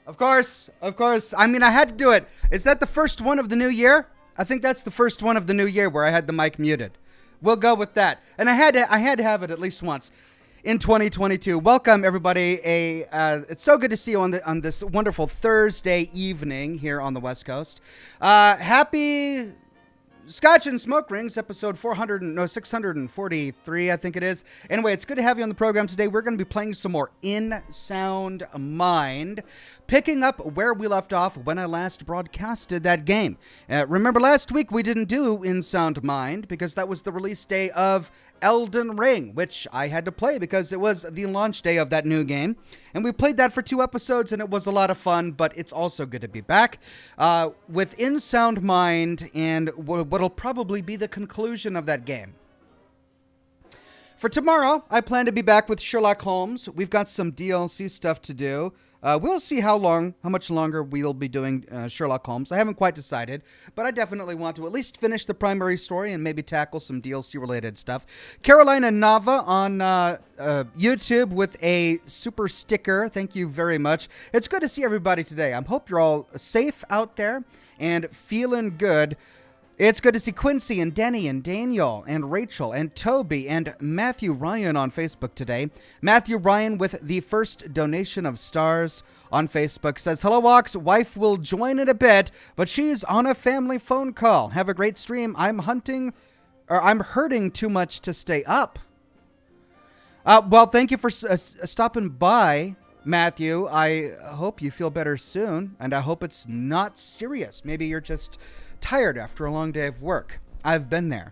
Of course, of course. I mean, I had to do it. Is that the first one of the new year? I think that's the first one of the new year where I had the mic muted. We'll go with that. And I had to have it at least once in 2022. Welcome everybody. It's so good to see you on this wonderful Thursday evening here on the West Coast. Happy Scotch and Smoke Rings, episode 643, I think it is. Anyway, it's good to have you on the program today. We're going to be playing some more In Sound Mind, picking up where we left off when I last broadcasted that game. Remember last week we didn't do In Sound Mind because that was the release day of Elden Ring, which I had to play because it was the launch day of that new game. And we played that for 2 episodes and it was a lot of fun, but it's also good to be back with In Sound Mind and what'll probably be the conclusion of that game. For tomorrow, I plan to be back with Sherlock Holmes. We've got some DLC stuff to do. We'll see how much longer we'll be doing Sherlock Holmes. I haven't quite decided, but I definitely want to at least finish the primary story and maybe tackle some DLC-related stuff. Carolina Nava on YouTube with a super sticker. Thank you very much. It's good to see everybody today. I hope you're all safe out there and feeling good. It's good to see Quincy and Denny and Daniel and Rachel and Toby and Matthew Ryan on Facebook today. Matthew Ryan with the first donation of stars on Facebook says, "Hello, Ox. Wife will join in a bit, but she's on a family phone call. Have a great stream. I'm hurting too much to stay up." Well, thank you for stopping by, Matthew. I hope you feel better soon, and I hope it's not serious. Maybe you're just tired after a long day of work. I've been there.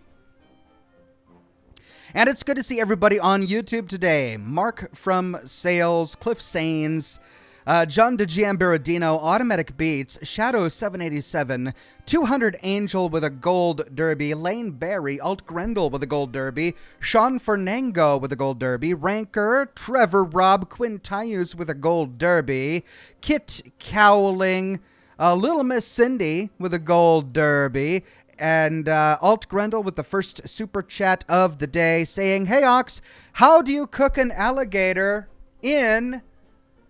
And it's good to see everybody on YouTube today. Mark from Sales, Cliff Sains, John DeGiambaradino, Automatic Beats, Shadow 787, 200 Angel with a gold derby, Lane Barry, Alt Grendel with a gold derby, Sean Fernango with a gold derby, Ranker, Trevor Rob, Quintayus with a gold derby, Kit Cowling, Little Miss Cindy with a gold derby, and Alt Grendel with the first super chat of the day saying, "Hey Ox, how do you cook an alligator in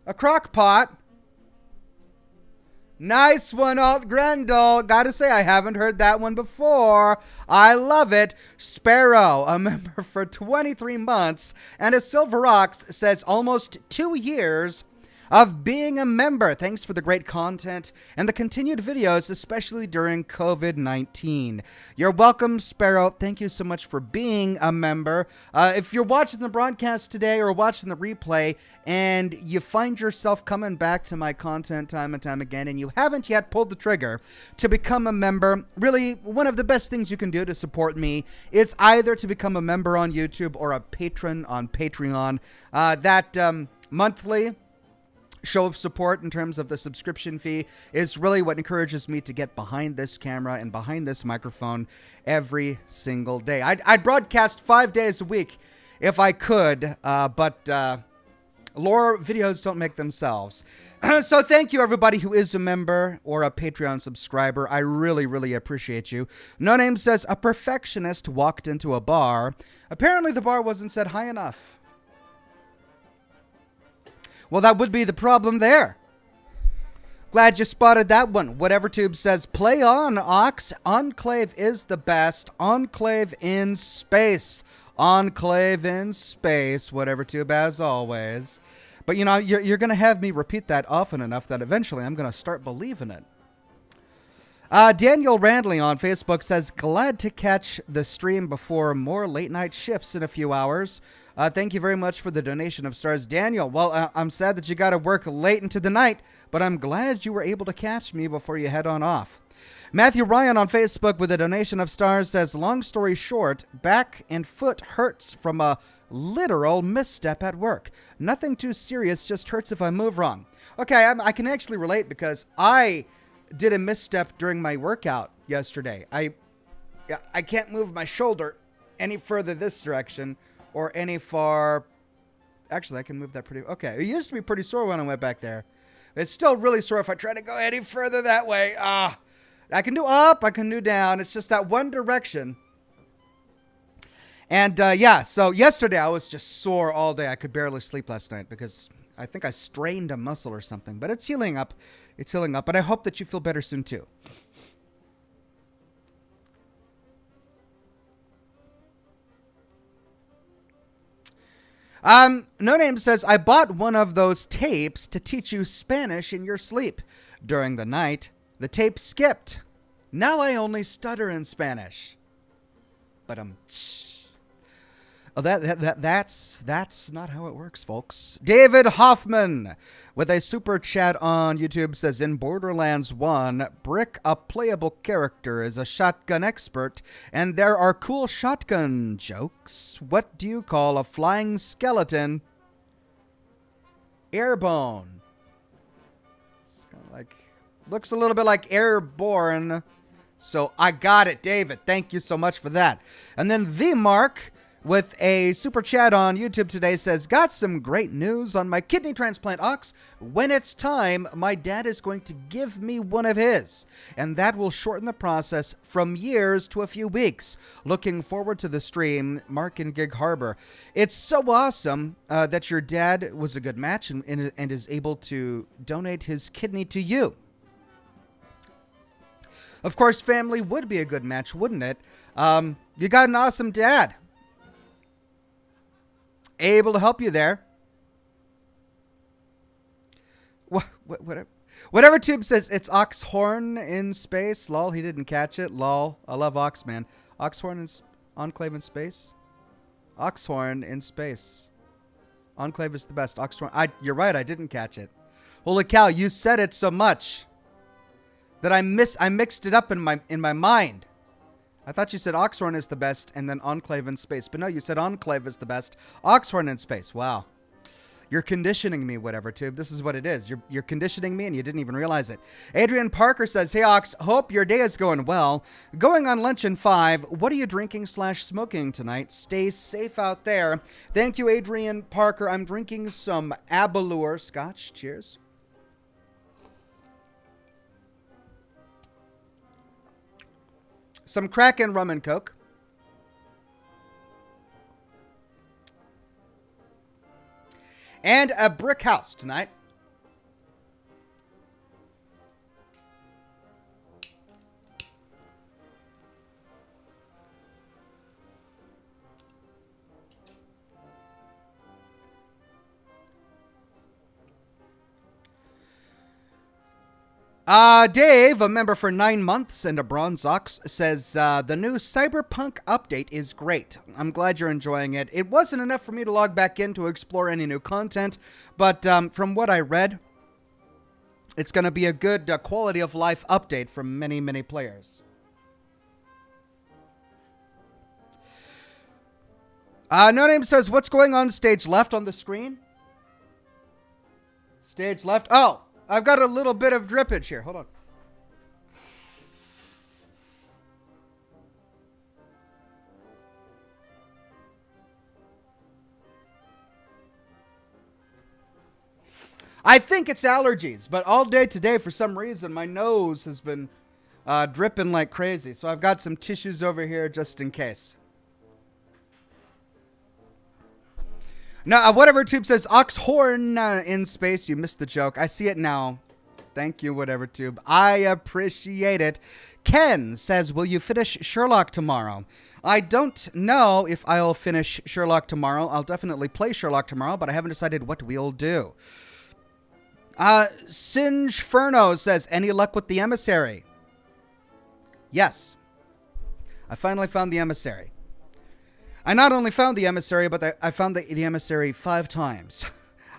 a crock pot?" Nice one, Alt Grendel. Gotta say, I haven't heard that one before. I love it. Sparrow, a member for 23 months, and a Silver Ox says almost 2 years of being a member. Thanks for the great content and the continued videos, especially during COVID-19. You're welcome, Sparrow. Thank you so much for being a member. If you're watching the broadcast today or watching the replay and you find yourself coming back to my content time and time again and you haven't yet pulled the trigger to become a member, really one of the best things you can do to support me is either to become a member on YouTube or a patron on Patreon. That monthly show of support in terms of the subscription fee is really what encourages me to get behind this camera and behind this microphone every single day. I'd broadcast 5 days a week if I could, but lore videos don't make themselves. So thank you everybody who is a member or a Patreon subscriber. I really, really appreciate you. No Name says, "A perfectionist walked into a bar. Apparently the bar wasn't set high enough." Well, that would be the problem there. Glad you spotted that one. Whatever Tube says, "Play on, Ox. Enclave is the best. Enclave in space. Enclave in space." Whatever Tube, as always. But you know, you're going to have me repeat that often enough that eventually I'm going to start believing it. Daniel Randley on Facebook says, "Glad to catch the stream before more late night shifts in a few hours. Thank you very much for the donation of stars." Daniel, well, I'm sad that you got to work late into the night, but I'm glad you were able to catch me before you head on off. Matthew Ryan on Facebook with a donation of stars says, "Long story short, back and foot hurts from a literal misstep at work. Nothing too serious, just hurts if I move wrong." Okay, I can actually relate because I did a misstep during my workout yesterday. I can't move my shoulder any further this direction or any far. Actually, I can move that pretty. Okay, it used to be pretty sore when I went back there. It's still really sore if I try to go any further that way. I can do up, I can do down. It's just that one direction. And yeah, so yesterday I was just sore all day. I could barely sleep last night because I think I strained a muscle or something, but it's healing up. It's healing up, but I hope that you feel better soon too. No Name says, I bought one of those tapes to teach you Spanish in your sleep. During the night, the tape skipped. Now I only stutter in Spanish. But that's not how it works, folks. David Hoffman with a super chat on YouTube says, in Borderlands 1, Brick, a playable character, is a shotgun expert, and there are cool shotgun jokes. What do you call a flying skeleton? Airborne. It's kind of like, looks a little bit like airborne. So I got it, David. Thank you so much for that. And then the Mark with a super chat on YouTube today says, got some great news on my kidney transplant, Ox. When it's time, my dad is going to give me one of his, and that will shorten the process from years to a few weeks. Looking forward to the stream, Mark in Gig Harbor. It's so awesome that your dad was a good match and is able to donate his kidney to you. Of course, family would be a good match, wouldn't it? You got an awesome dad. Able to help you there. Whatever Tube says, it's Oxhorn in space. Lol, he didn't catch it. Lol, I love Ox, man. Oxhorn in Enclave in space. Oxhorn in space. Enclave is the best. Oxhorn. You're right, I didn't catch it. Holy cow, you said it so much that I mixed it up in my mind. I thought you said Oxhorn is the best and then Enclave in space. But no, you said Enclave is the best. Oxhorn in space. Wow. You're conditioning me, whatever, Tube. This is what it is. You're conditioning me and you didn't even realize it. Adrian Parker says, hey, Ox, hope your day is going well. Going on lunch in 5. What are you drinking / smoking tonight? Stay safe out there. Thank you, Adrian Parker. I'm drinking some Abalur Scotch. Cheers. Some Kraken rum and Coke. And a brick house tonight. Dave, a member for 9 months and a bronze ox, says, the new Cyberpunk update is great. I'm glad you're enjoying it. It wasn't enough for me to log back in to explore any new content, but from what I read, it's going to be a good quality of life update for many, many players. No Name says, what's going on stage left on the screen? Stage left. Oh! I've got a little bit of drippage here. Hold on. I think it's allergies, but all day today, for some reason, my nose has been dripping like crazy. So I've got some tissues over here just in case. Now, whatever Tube says, Oxhorn in space. You missed the joke. I see it now. Thank you, whatever Tube. I appreciate it. Ken says, will you finish Sherlock tomorrow? I don't know if I'll finish Sherlock tomorrow. I'll definitely play Sherlock tomorrow, but I haven't decided what we'll do. Singe Furno says, any luck with the emissary? Yes. I finally found the emissary. I not only found the emissary, but I found the emissary 5 times.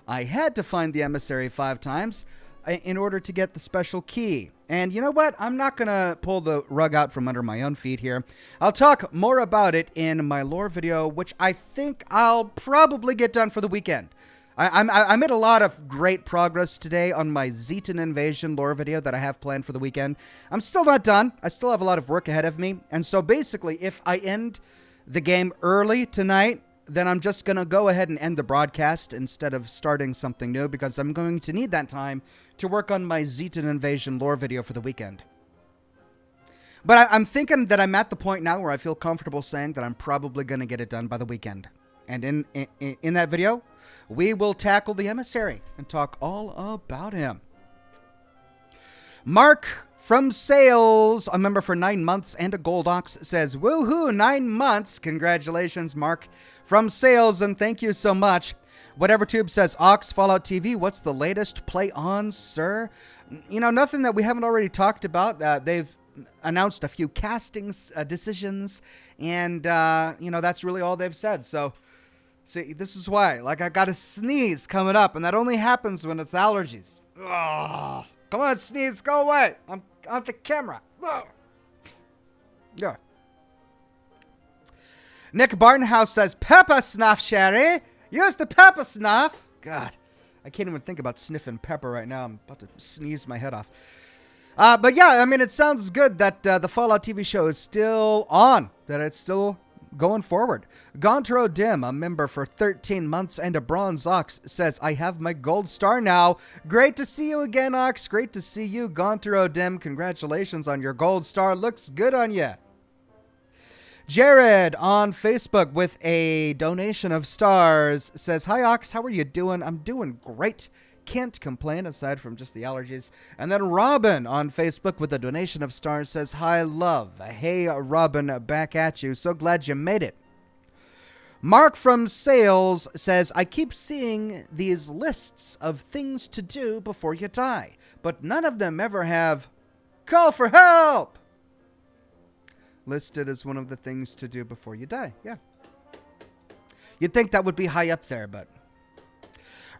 I had to find the emissary 5 times in order to get the special key. And you know what? I'm not going to pull the rug out from under my own feet here. I'll talk more about it in my lore video, which I think I'll probably get done for the weekend. I made a lot of great progress today on my Zetan Invasion lore video that I have planned for the weekend. I'm still not done. I still have a lot of work ahead of me. And so basically, if I end the game early tonight, then I'm just going to go ahead and end the broadcast instead of starting something new, because I'm going to need that time to work on my Zetan Invasion lore video for the weekend. But I'm thinking that I'm at the point now where I feel comfortable saying that I'm probably going to get it done by the weekend. And in that video, we will tackle the emissary and talk all about him. Mark from Sales, a member for 9 months and a gold ox, says, woohoo, 9 months. Congratulations, Mark from Sales, and thank you so much. Whatever Tube says, Ox, Fallout TV, what's the latest play on, sir? You know, nothing that we haven't already talked about. They've announced a few castings decisions, and, you know, that's really all they've said. So, see, this is why. Like, I got a sneeze coming up, and that only happens when it's allergies. Ugh. Come on, sneeze, go away. I'm on the camera. Ugh. Yeah. Nick Barnhouse says, pepper snuff, Sherry. Use the pepper snuff. God, I can't even think about sniffing pepper right now. I'm about to sneeze my head off. But yeah, I mean, it sounds good that the Fallout TV show is still on, that it's still going forward. Gontro Dim, a member for 13 months and a bronze ox, says, I have my gold star now. Great to see you again, Ox. Great to see you, Gontro Dim. Congratulations on your gold star. Looks good on you. Jared on Facebook with a donation of stars says, hi, Ox. How are you doing? I'm doing great. Can't complain aside from just the allergies. And then Robin on Facebook with a donation of stars says, hi, love. Hey, Robin, back at you. So glad you made it. Mark from Sales says, I keep seeing these lists of things to do before you die, but none of them ever have call for help listed as one of the things to do before you die. Yeah. You'd think that would be high up there, but...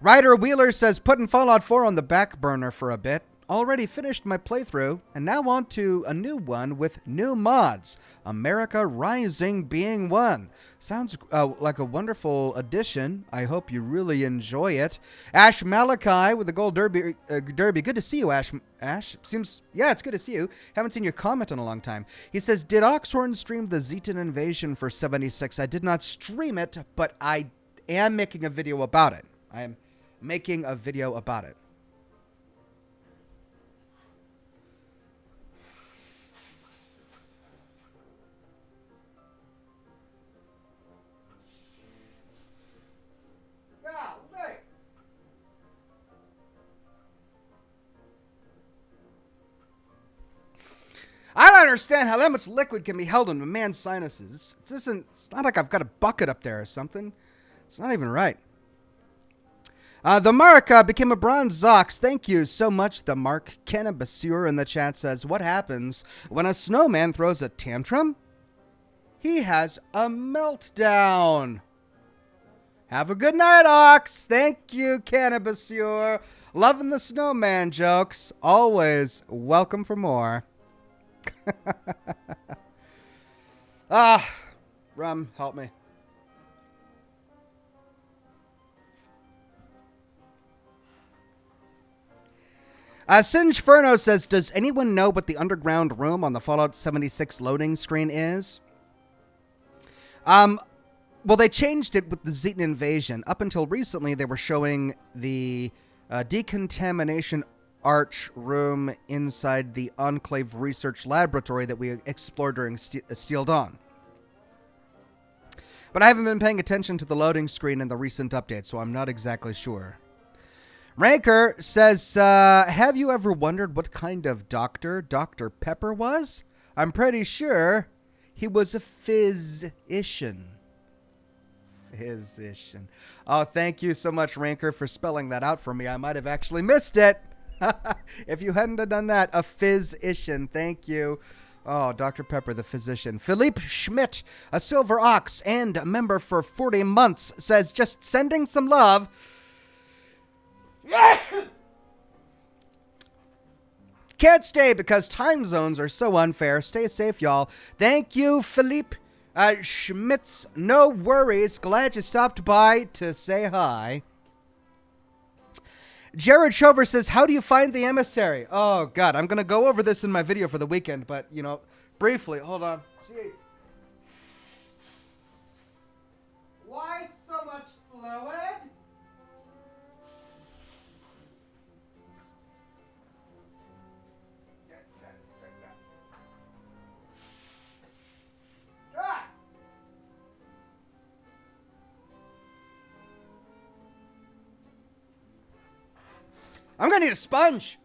Ryder Wheeler says, putting Fallout 4 on the back burner for a bit. Already finished my playthrough, and now on to a new one with new mods. America Rising being one. Sounds like a wonderful addition. I hope you really enjoy it. Ash Malachi with the gold derby. Good to see you, Ash. Ash, yeah, it's good to see you. Haven't seen your comment in a long time. He says, did Oxhorn stream the Zetan invasion for 76? I did not stream it, but I am making a video about it. I am making a video about it. I don't understand how that much liquid can be held in a man's sinuses. It's not like I've got a bucket up there or something. It's not even right. The Mark became a bronze ox. Thank you so much, the Mark. Ken Basur in the chat says, what happens when a snowman throws a tantrum? He has a meltdown. Have a good night, Ox. Thank you, Ken Basur. Loving the snowman jokes. Always welcome for more. Rum, help me. Singe Furno says, does anyone know what the underground room on the Fallout 76 loading screen is? Well, they changed it with the Zetan invasion. Up until recently, they were showing the decontamination arch room inside the Enclave Research Laboratory that we explored during Steel Dawn. But I haven't been paying attention to the loading screen in the recent update, so I'm not exactly sure. Ranker says, have you ever wondered what kind of doctor Dr. Pepper was? I'm pretty sure he was a physician. Physician. Oh, thank you so much, Ranker, for spelling that out for me. I might have actually missed it. If you hadn't have done that, a physician. Thank you. Oh, Dr. Pepper, the physician. Philippe Schmidt, a silver ox and a member for 40 months, says, just sending some love. Can't stay because time zones are so unfair. Stay safe, y'all. Thank you, Philippe Schmitz. No worries. Glad you stopped by to say hi. Jared Shover says, how do you find the emissary? Oh, God. I'm going to go over this in my video for the weekend, but, you know, briefly. Hold on. Jeez. Why so much fluid? I'm going to need a sponge.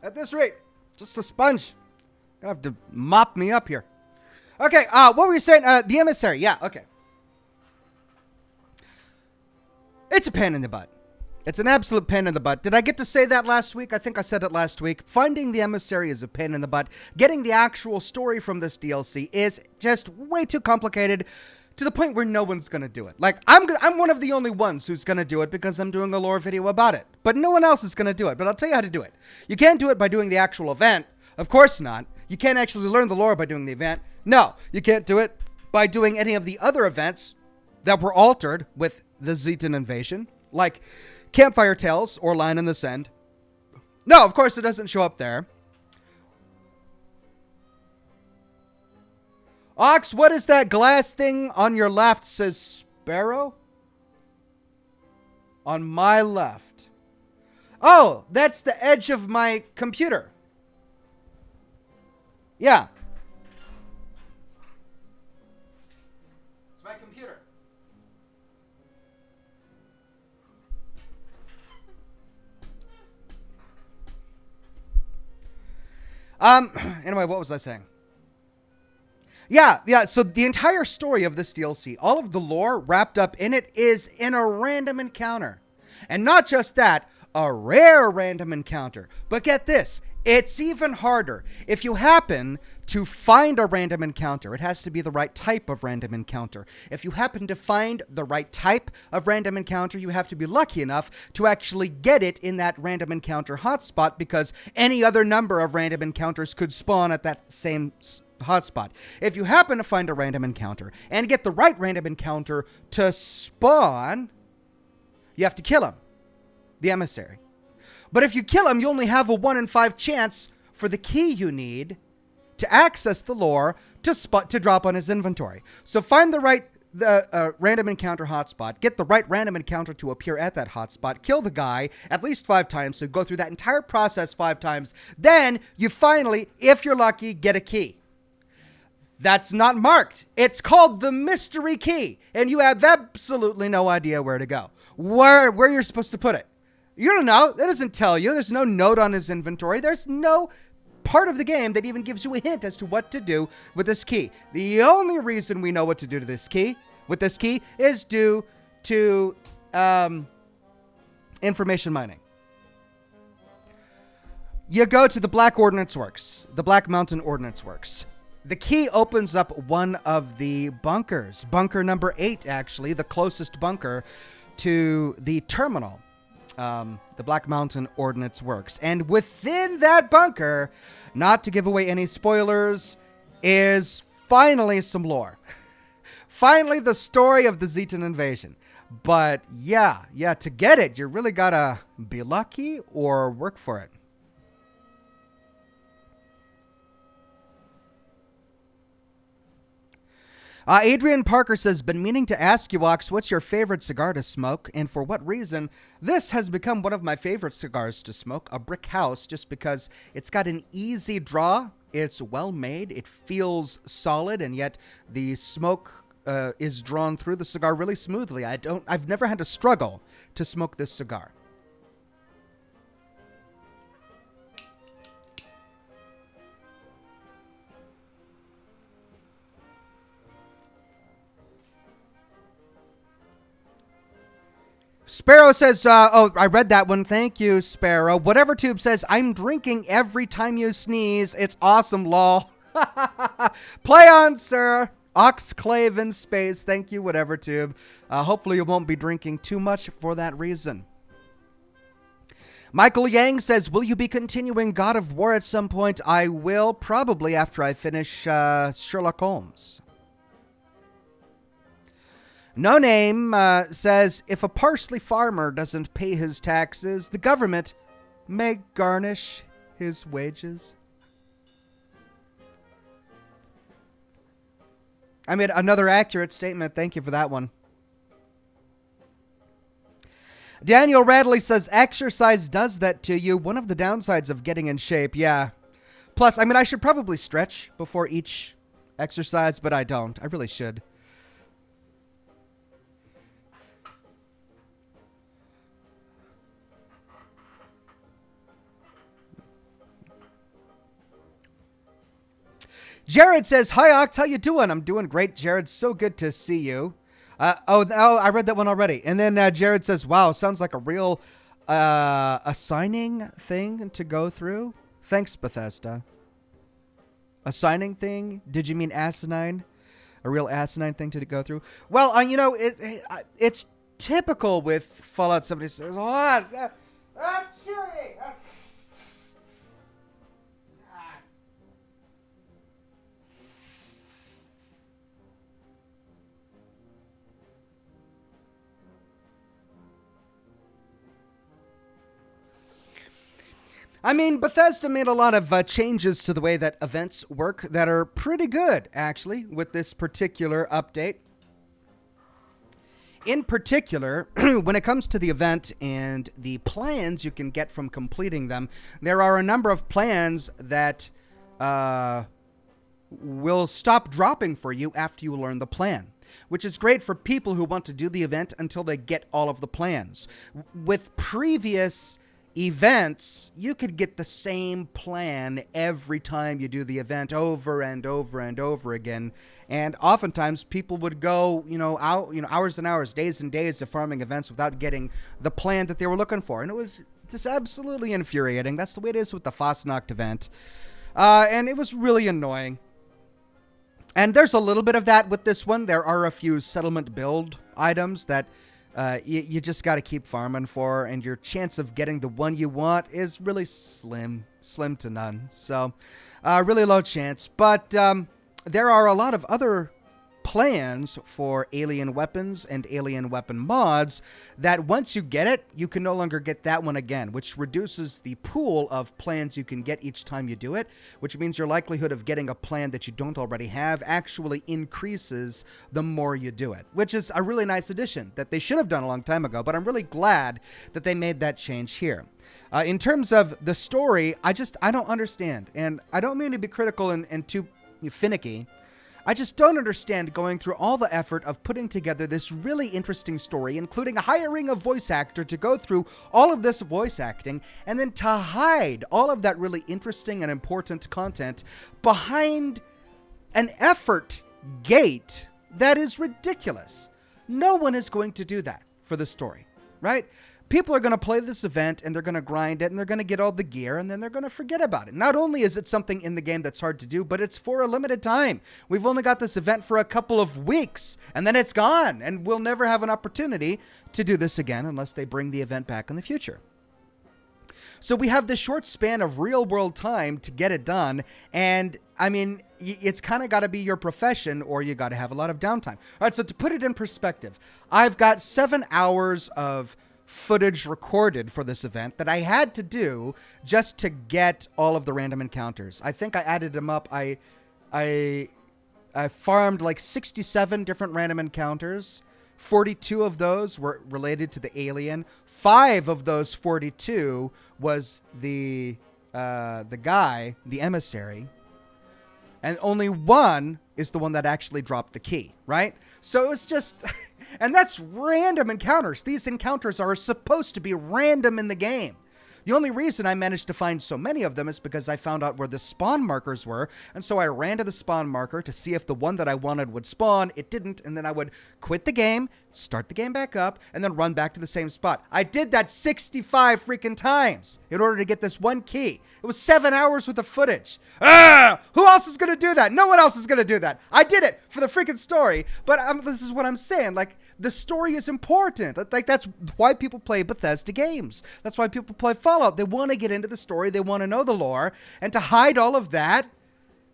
At this rate, just a sponge. Gonna have to mop me up here. Okay, what were you saying? The emissary. Yeah, okay. It's a pain in the butt. It's an absolute pain in the butt. Did I get to say that last week? I think I said it last week. Finding the emissary is a pain in the butt. Getting the actual story from this DLC is just way too complicated to the point where no one's going to do it. Like, I'm one of the only ones who's going to do it because I'm doing a lore video about it. But no one else is going to do it. But I'll tell you how to do it. You can't do it by doing the actual event. Of course not. You can't actually learn the lore by doing the event. No, you can't do it by doing any of the other events that were altered with the Zetan invasion. Like Campfire Tales or Line in the Sand. No, of course it doesn't show up there. Ox, what is that glass thing on your left? Says Sparrow? On my left. Oh, that's the edge of my computer. Yeah. It's my computer. Anyway, what was I saying? Yeah, so the entire story of this DLC, all of the lore wrapped up in it is in a random encounter. And not just that, a rare random encounter. But get this, it's even harder. If you happen to find a random encounter, it has to be the right type of random encounter. If you happen to find the right type of random encounter, you have to be lucky enough to actually get it in that random encounter hotspot, because any other number of random encounters could spawn at that same hotspot. If you happen to find a random encounter and get the right random encounter to spawn, you have to kill him, the emissary. But if you kill him, you only have a 1 in 5 chance for the key you need to access the lore to drop on his inventory. So find the right random encounter hotspot, get the right random encounter to appear at that hotspot, kill the guy at least 5 times, so go through that entire process 5 times. Then you finally, if you're lucky, get a key. That's not marked. It's called the mystery key, and you have absolutely no idea where to go. Where you're supposed to put it. You don't know. That doesn't tell you. There's no note on his inventory. There's no part of the game that even gives you a hint as to what to do with this key. The only reason we know what to do to this key, is due to information mining. You go to the Black Ordnance Works, the Black Mountain Ordnance Works. The key opens up one of the bunkers. Bunker number 8, actually, the closest bunker to the terminal. The Black Mountain Ordnance Works. And within that bunker, not to give away any spoilers, is finally some lore. Finally, the story of the Zetan invasion. But yeah, to get it, you really gotta be lucky or work for it. Adrian Parker says, been meaning to ask you, Ox, what's your favorite cigar to smoke and for what reason? This has become one of my favorite cigars to smoke, a Brick House, just because it's got an easy draw. It's well made. It feels solid, and yet the smoke is drawn through the cigar really smoothly. I've never had to struggle to smoke this cigar. Sparrow says, oh, I read that one. Thank you, Sparrow. Whatever Tube says, I'm drinking every time you sneeze. It's awesome, lol. Play on, sir. Oxclave in space. Thank you, Whatever Tube. Hopefully you won't be drinking too much for that reason. Michael Yang says, will you be continuing God of War at some point? I will, probably after I finish Sherlock Holmes. No Name says, if a parsley farmer doesn't pay his taxes, the government may garnish his wages. I made another accurate statement. Thank you for that one. Daniel Radley says, exercise does that to you. One of the downsides of getting in shape, yeah. Plus, I should probably stretch before each exercise, but I don't. I really should. Jared says, "Hi, Ox. How you doing?" I'm doing great, Jared. So good to see you. I read that one already. And then Jared says, "Wow, sounds like a real assigning thing to go through." Thanks, Bethesda. Assigning thing? Did you mean asinine? A real asinine thing to go through? Well, it's typical with Fallout 76. I'm chilly. I mean, Bethesda made a lot of changes to the way that events work that are pretty good, actually, with this particular update. In particular, when it comes to the event and the plans you can get from completing them, there are a number of plans that will stop dropping for you after you learn the plan, which is great for people who want to do the event until they get all of the plans. With previous events, you could get the same plan every time you do the event over and over and over again. And oftentimes people would go, hours and hours, days and days of farming events without getting the plan that they were looking for. And it was just absolutely infuriating. That's the way it is with the Fosnacht event. And it was really annoying. And there's a little bit of that with this one. There are a few settlement build items that you just got to keep farming for, and your chance of getting the one you want is really slim to none. So, really low chance. But there are a lot of other plans for alien weapons and alien weapon mods that once you get it, you can no longer get that one again, which reduces the pool of plans you can get each time you do it, which means your likelihood of getting a plan that you don't already have actually increases the more you do it, which is a really nice addition that they should have done a long time ago, but I'm really glad that they made that change here. In terms of the story, I don't understand, and I don't mean to be critical and too finicky. I just don't understand going through all the effort of putting together this really interesting story, including hiring a voice actor to go through all of this voice acting, and then to hide all of that really interesting and important content behind an effort gate that is ridiculous. No one is going to do that for the story, right? People are going to play this event and they're going to grind it and they're going to get all the gear and then they're going to forget about it. Not only is it something in the game that's hard to do, but it's for a limited time. We've only got this event for a couple of weeks and then it's gone, and we'll never have an opportunity to do this again unless they bring the event back in the future. So we have this short span of real world time to get it done. And I mean, it's kind of got to be your profession or you got to have a lot of downtime. All right. So to put it in perspective, I've got 7 hours of footage recorded for this event that I had to do just to get all of the random encounters. I think I added them up. I farmed like 67 different random encounters. 42 of those were related to the alien. 5 of those 42 was the guy, the emissary. And only 1 is the one that actually dropped the key, right? So it was just... And that's random encounters. These encounters are supposed to be random in the game. The only reason I managed to find so many of them is because I found out where the spawn markers were, and so I ran to the spawn marker to see if the one that I wanted would spawn. It didn't, and then I would quit the game, start the game back up, and then run back to the same spot. I did that 65 freaking times in order to get this one key. It was 7 hours worth of footage. Who else is going to do that? No one else is going to do that. I did it for the freaking story, but this is what I'm saying. Like, the story is important. Like, that's why people play Bethesda games. That's why people play Fallout. They want to get into the story. They want to know the lore. And to hide all of that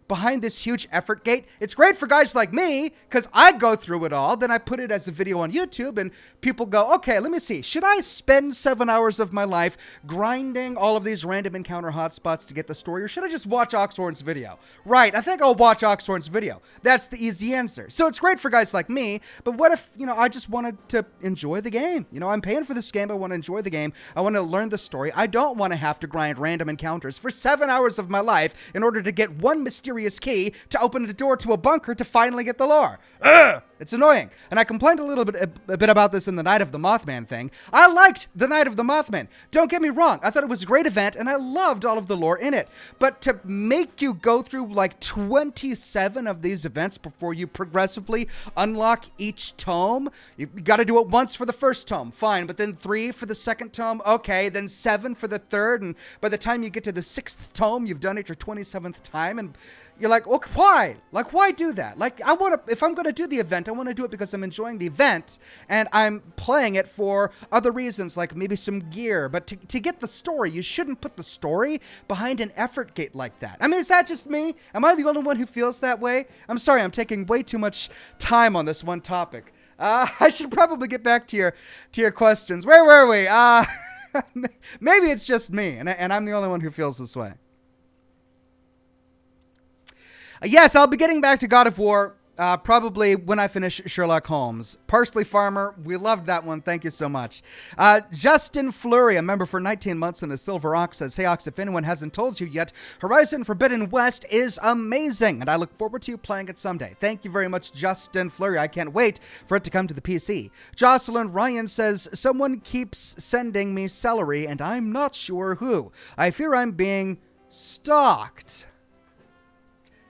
behind this huge effort gate, it's great for guys like me because I go through it all. Then I put it as a video on YouTube and people go, okay, let me see. Should I spend 7 hours of my life grinding all of these random encounter hotspots to get the story, or should I just watch Oxhorn's video? Right, I think I'll watch Oxhorn's video. That's the easy answer. So it's great for guys like me, but what if, I just wanted to enjoy the game? I'm paying for this game. I want to enjoy the game. I want to learn the story. I don't want to have to grind random encounters for 7 hours of my life in order to get one mysterious key to open the door to a bunker to finally get the lore. It's annoying. And I complained a bit about this in the Night of the Mothman thing. I liked the Night of the Mothman. Don't get me wrong. I thought it was a great event, and I loved all of the lore in it. But to make you go through like 27 of these events before you progressively unlock each tome, you got to do it once for the first tome. Fine. But then 3 for the second tome. Okay. Then 7 for the third. And by the time you get to the 6th tome, you've done it your 27th time. And you're like, okay, why? Like, why do that? Like, if I'm going to do the event, I want to do it because I'm enjoying the event and I'm playing it for other reasons, like maybe some gear. But to get the story, you shouldn't put the story behind an effort gate like that. I mean, is that just me? Am I the only one who feels that way? I'm sorry, I'm taking way too much time on this one topic. I should probably get back to your questions. Where were we? Maybe it's just me and I'm the only one who feels this way. Yes, I'll be getting back to God of War probably when I finish Sherlock Holmes. Parsley Farmer, we loved that one. Thank you so much. Justin Fleury, a member for 19 months and a Silver Ox, says, "Hey Ox, if anyone hasn't told you yet, Horizon Forbidden West is amazing, and I look forward to you playing it someday." Thank you very much, Justin Fleury. I can't wait for it to come to the PC. Jocelyn Ryan says, "Someone keeps sending me celery, and I'm not sure who. I fear I'm being stalked."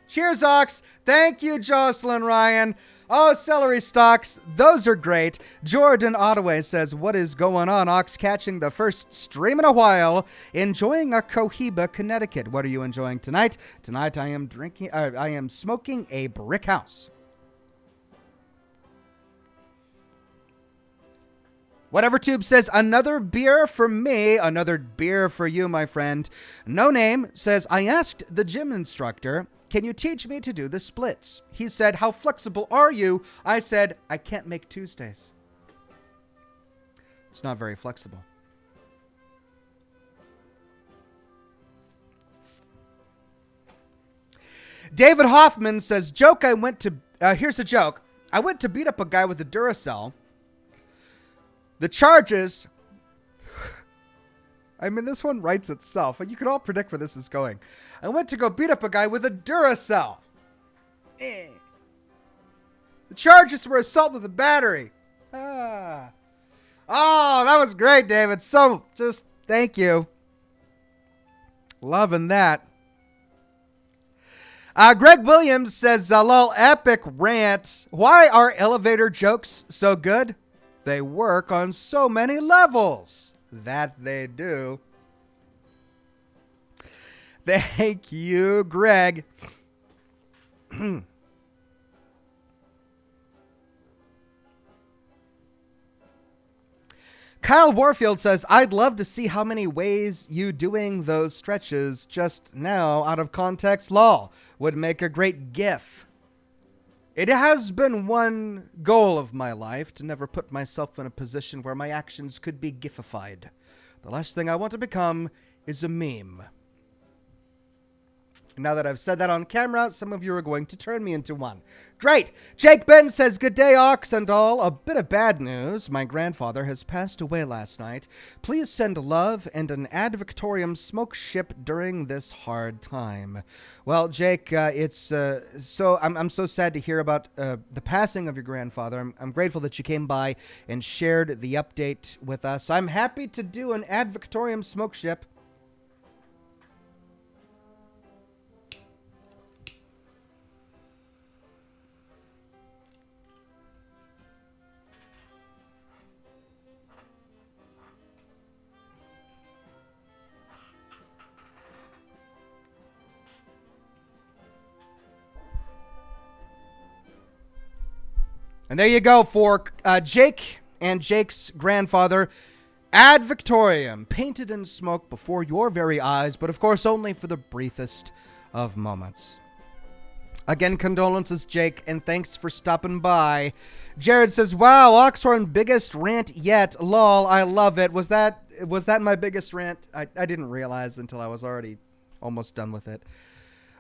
Cheers, Ox. Thank you, Jocelyn Ryan. Oh, celery stalks. Those are great. Jordan Ottaway says, "What is going on, Ox? Catching the first stream in a while. Enjoying a Cohiba, Connecticut. What are you enjoying tonight?" Tonight I am smoking a brick house. Whatever Tube says, "Another beer for me, another beer for you, my friend." No Name says, "I asked the gym instructor, can you teach me to do the splits? He said, how flexible are you? I said, I can't make Tuesdays." It's not very flexible. David Hoffman says, here's a joke. I went to beat up a guy with a Duracell. The charges, I mean, this one writes itself. You can all predict where this is going. I went to go beat up a guy with a Duracell. The charges were assault with a battery. Oh, that was great, David. So, just thank you. Loving that. Greg Williams says, "Lol, epic rant. Why are elevator jokes so good? They work on so many levels." That they do. Thank you, Greg. Kyle Warfield says, "I'd love to see how many ways you doing those stretches just now out of context. Lol. Would make a great GIF." It has been one goal of my life to never put myself in a position where my actions could be gifified. The last thing I want to become is a meme. Now that I've said that on camera, some of you are going to turn me into one. Great! Jake Ben says, "Good day, Ox and all. A bit of bad news. My grandfather has passed away last night. Please send love and an Ad Victoriam smoke ship during this hard time." Well, Jake, I'm so sad to hear about the passing of your grandfather. I'm grateful that you came by and shared the update with us. I'm happy to do an Ad Victoriam smoke ship. And there you go for Jake and Jake's grandfather, Ad Victoriam, painted in smoke before your very eyes, but of course only for the briefest of moments. Again, condolences, Jake, and thanks for stopping by. Jared says, "Wow, Oxhorn, biggest rant yet. Lol, I love it." Was that my biggest rant? I didn't realize until I was already almost done with it.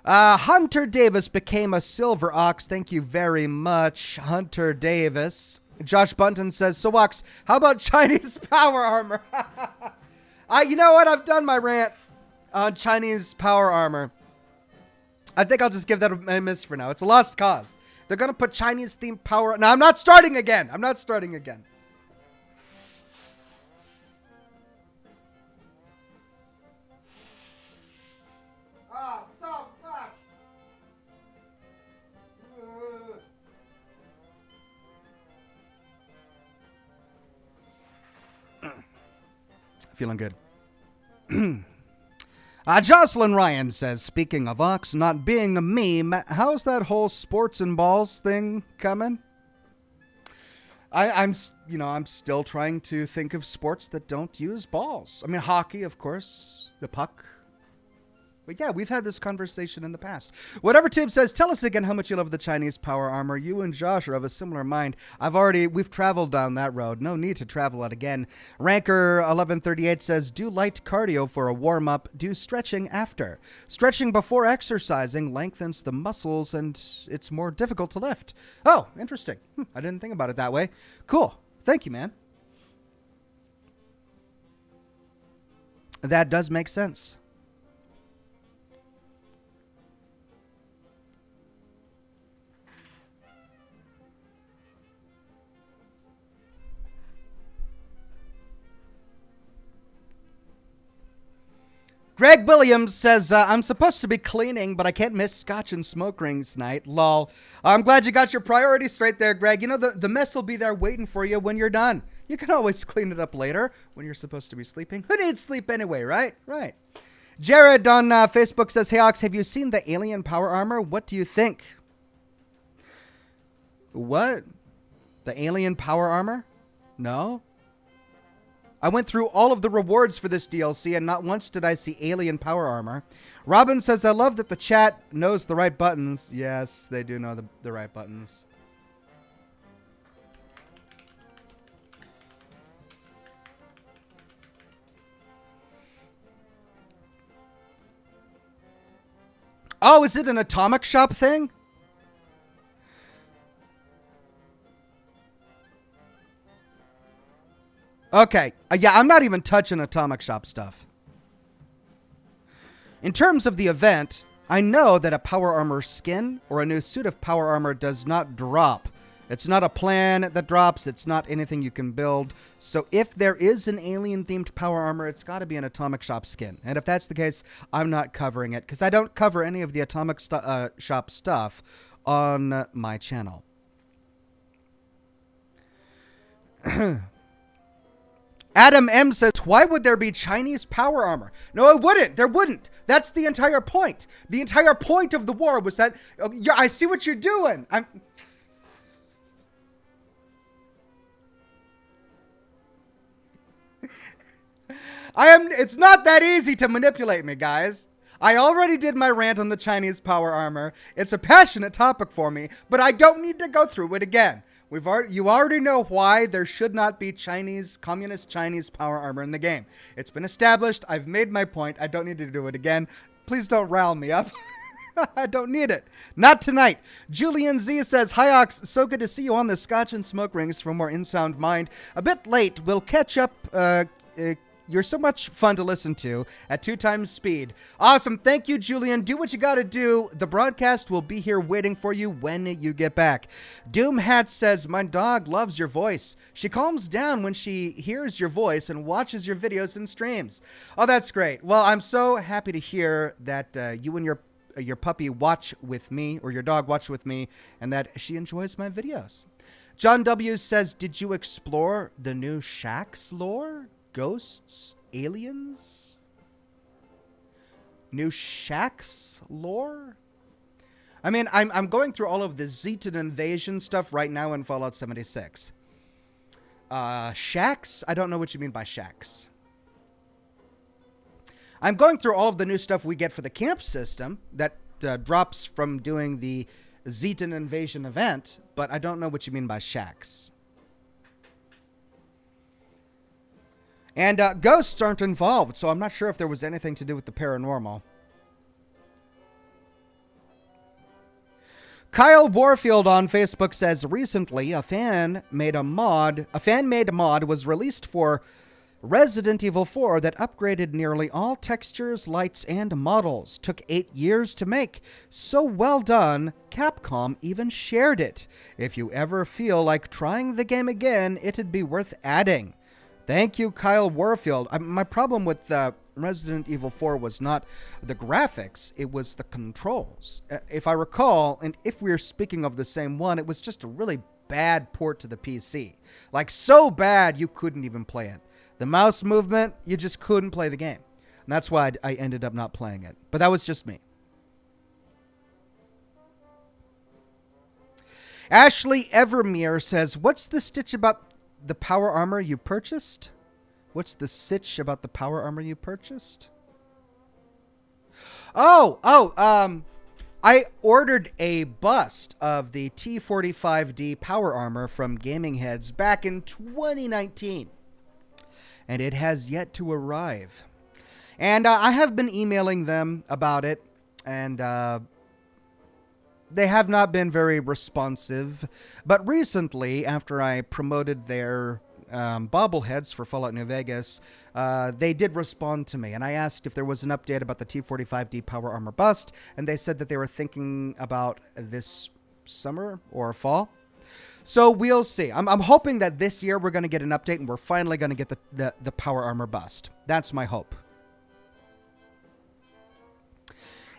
Hunter Davis became a Silver Ox. Thank you very much, Hunter Davis. Josh Bunton says, "So, Ox, how about Chinese power armor?" You know what? I've done my rant on Chinese power armor. I think I'll just give that a miss for now. It's a lost cause. They're going to put Chinese themed power. No, I'm not starting again. Ah, so fuck. Feeling good. Jocelyn Ryan says, speaking of Ox not being a meme, how's that whole sports and balls thing coming? I'm still trying to think of sports that don't use balls. I mean, hockey, of course, the puck. But yeah, we've had this conversation in the past. Whatever Tim says, tell us again how much you love the Chinese power armor. You and Josh are of a similar mind. We've traveled down that road. No need to travel it again. Ranker 1138 says, do light cardio for a warm-up. Do stretching after. Stretching before exercising lengthens the muscles and it's more difficult to lift. Oh, interesting. I didn't think about it that way. Cool. Thank you, man. That does make sense. Greg Williams says, I'm supposed to be cleaning, but I can't miss Scotch and smoke rings night. Lol. I'm glad you got your priorities straight there, Greg. You know, the mess will be there waiting for you when you're done. You can always clean it up later when you're supposed to be sleeping. Who needs sleep anyway, right? Right. Jared on Facebook says, hey, Ox, have you seen the alien power armor? What do you think? What? The alien power armor? No? I went through all of the rewards for this DLC, and not once did I see alien power armor. Robin says, I love that the chat knows the right buttons. Yes, they do know the right buttons. Oh, is it an Atomic Shop thing? Okay. Yeah, I'm not even touching Atomic Shop stuff. In terms of the event, I know that a power armor skin or a new suit of power armor does not drop. It's not a plan that drops. It's not anything you can build. So if there is an alien-themed power armor, it's got to be an Atomic Shop skin. And if that's the case, I'm not covering it because I don't cover any of the Atomic Shop stuff on my channel. Adam M says, why would there be Chinese power armor? No, it wouldn't. There wouldn't. That's the entire point. The entire point of the war was that, yeah, I see what you're doing. It's not that easy to manipulate me, guys. I already did my rant on the Chinese power armor. It's a passionate topic for me, but I don't need to go through it again. You already know why there should not be communist Chinese power armor in the game. It's been established. I've made my point. I don't need to do it again. Please don't rile me up. I don't need it. Not tonight. Julian Z says, hi, Ox. So good to see you on the Scotch and Smoke Rings for more In Sound Mind. A bit late. We'll catch up. You're so much fun to listen to at 2 times speed. Awesome. Thank you, Julian. Do what you got to do. The broadcast will be here waiting for you when you get back. Doom Hat says, my dog loves your voice. She calms down when she hears your voice and watches your videos and streams. Oh, that's great. Well, I'm so happy to hear that you and your puppy watch with me, or your dog watch with me, and that she enjoys my videos. John W. says, did you explore the new Shaxx lore? Ghosts? Aliens? New Shaxx lore? I mean, I'm going through all of the Zetan invasion stuff right now in Fallout 76. Shaxx? I don't know what you mean by Shaxx. I'm going through all of the new stuff we get for the camp system that drops from doing the Zetan invasion event, but I don't know what you mean by Shaxx. And ghosts aren't involved, so I'm not sure if there was anything to do with the paranormal. Kyle Warfield on Facebook says, recently a fan-made mod was released for Resident Evil 4 that upgraded nearly all textures, lights, and models. Took 8 years to make. So well done, Capcom even shared it. If you ever feel like trying the game again, it'd be worth adding. Thank you, Kyle Warfield. My problem with Resident Evil 4 was not the graphics, it was the controls. If I recall, and if we're speaking of the same one, it was just a really bad port to the PC. Like, so bad you couldn't even play it. The mouse movement, you just couldn't play the game. And that's why I ended up not playing it. But that was just me. Ashley Evermere says, what's the stitch about the power armor you purchased? What's the sitch about the power armor you purchased? I ordered a bust of the T45D power armor from Gaming Heads back in 2019. And it has yet to arrive. And I have been emailing them about it, and they have not been very responsive. But recently, after I promoted their bobbleheads for Fallout New Vegas, they did respond to me. And I asked if there was an update about the T45D power armor bust, and they said that they were thinking about this summer or fall. So we'll see. I'm hoping that this year we're going to get an update and we're finally going to get the power armor bust. That's my hope.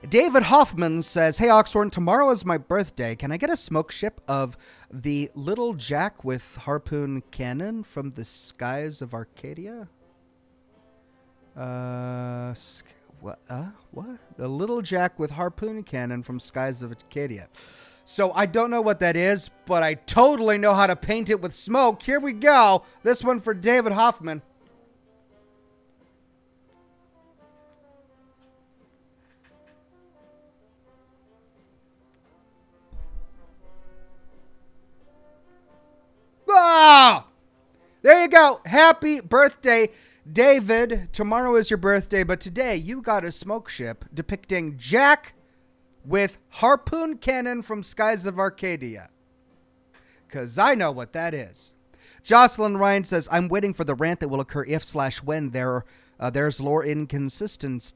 David Hoffman says, hey, Oxhorn, tomorrow is my birthday. Can I get a smoke ship of the Little Jack with harpoon cannon from the skies of Arcadia? What? The Little Jack with harpoon cannon from skies of Arcadia. So I don't know what that is, but I totally know how to paint it with smoke. Here we go. This one for David Hoffman. Ah! There you go. Happy birthday, David. Tomorrow is your birthday, but today you got a smoke ship depicting Jack with harpoon cannon from Skies of Arcadia. Because I know what that is. Jocelyn Ryan says, I'm waiting for the rant that will occur if/when there's lore inconsistencies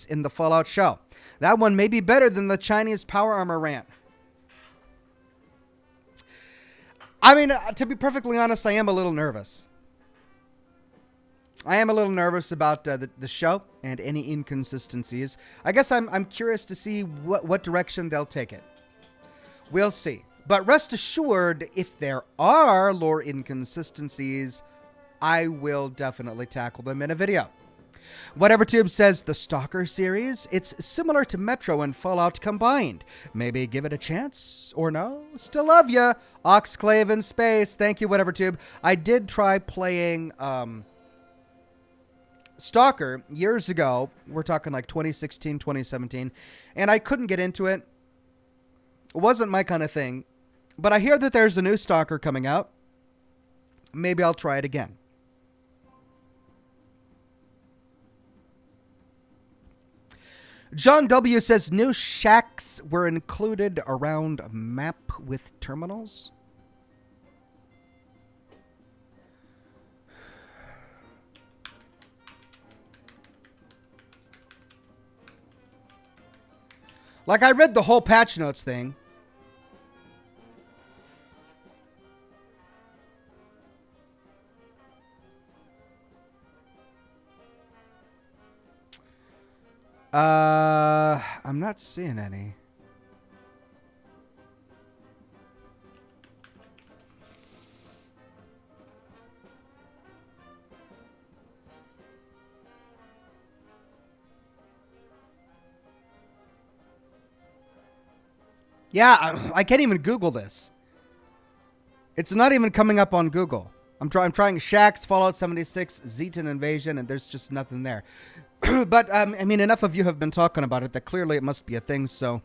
in the Fallout show. That one may be better than the Chinese power armor rant. I mean, to be perfectly honest, I am a little nervous. I am a little nervous about the show and any inconsistencies. I guess I'm curious to see what direction they'll take it. We'll see. But rest assured, if there are lore inconsistencies, I will definitely tackle them in a video. Whatever Tube says, the Stalker series, it's similar to Metro and Fallout combined. Maybe give it a chance, or no? Still love ya, Oxclave in space. Thank you, Whatever Tube. I did try playing Stalker years ago. We're talking like 2016, 2017, and I couldn't get into it. It wasn't my kind of thing, but I hear that there's a new Stalker coming out. Maybe I'll try it again. John W. says new shacks were included around map with terminals. Like, I read the whole patch notes thing. I'm not seeing any. Yeah, I can't even Google this. It's not even coming up on Google. I'm trying Shaxx, Fallout 76, Zetan Invasion, and there's just nothing there. But, I mean, enough of you have been talking about it that clearly it must be a thing, so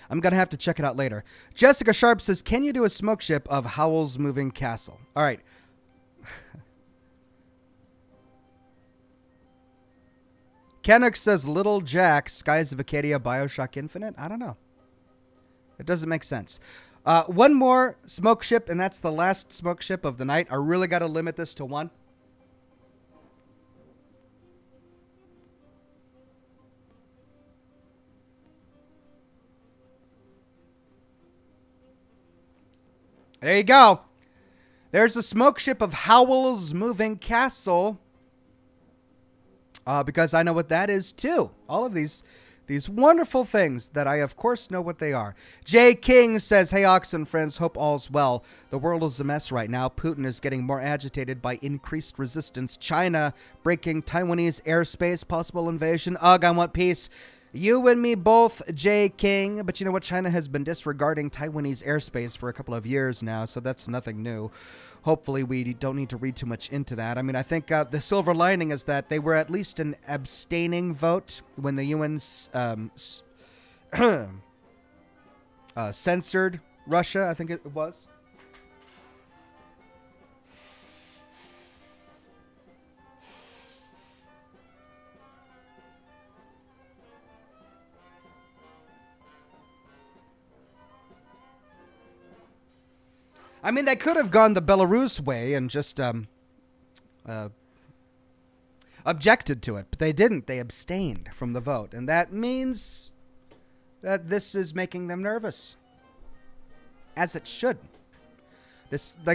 I'm going to have to check it out later. Jessica Sharp says, can you do a smoke ship of Howl's Moving Castle? All right. Kennock says, Little Jack, Skies of Acadia, Bioshock Infinite? I don't know. It doesn't make sense. One more smoke ship, and that's the last smoke ship of the night. I really got to limit this to one. There you go. There's the smoke ship of Howl's Moving Castle. Because I know what that is too. All of these wonderful things that I, of course, know what they are. Jay King says, hey, Ox and friends, hope all's well. The world is a mess right now. Putin is getting more agitated by increased resistance. China breaking Taiwanese airspace, possible invasion. Ugh, I want peace. You and me both, Jay King. But you know what? China has been disregarding Taiwanese airspace for a couple of years now, so that's nothing new. Hopefully, we don't need to read too much into that. I mean, I think the silver lining is that they were at least an abstaining vote when the UN censored Russia, I think it was. I mean, they could have gone the Belarus way and just objected to it, but they didn't. They abstained from the vote, and that means that this is making them nervous, as it should.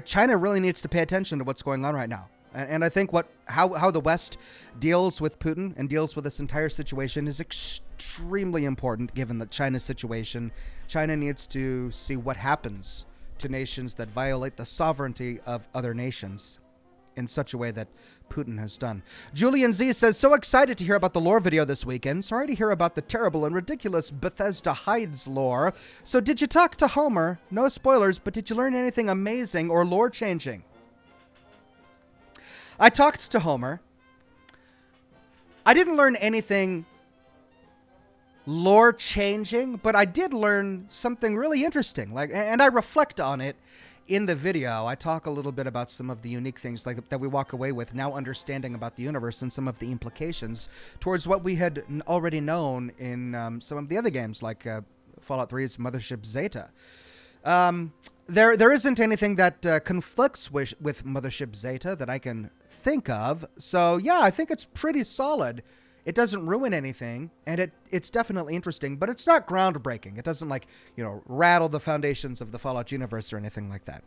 China really needs to pay attention to what's going on right now, and I think how the West deals with Putin and deals with this entire situation is extremely important, given the China situation. China needs to see what happens to nations that violate the sovereignty of other nations in such a way that Putin has done. Julian Z says, so excited to hear about the lore video this weekend. Sorry to hear about the terrible and ridiculous Bethesda hides lore. So did you talk to Homer? No spoilers, but did you learn anything amazing or lore changing? I talked to Homer. I didn't learn anything lore changing, but I did learn something really interesting. And I reflect on it in the video. I talk a little bit about some of the unique things that we walk away with now understanding about the universe and some of the implications towards what we had already known in some of the other games, like Fallout 3's Mothership Zeta. There isn't anything that conflicts with Mothership Zeta that I can think of. So yeah, I think it's pretty solid. It doesn't ruin anything, and it's definitely interesting, but it's not groundbreaking. It doesn't, rattle the foundations of the Fallout universe or anything like that.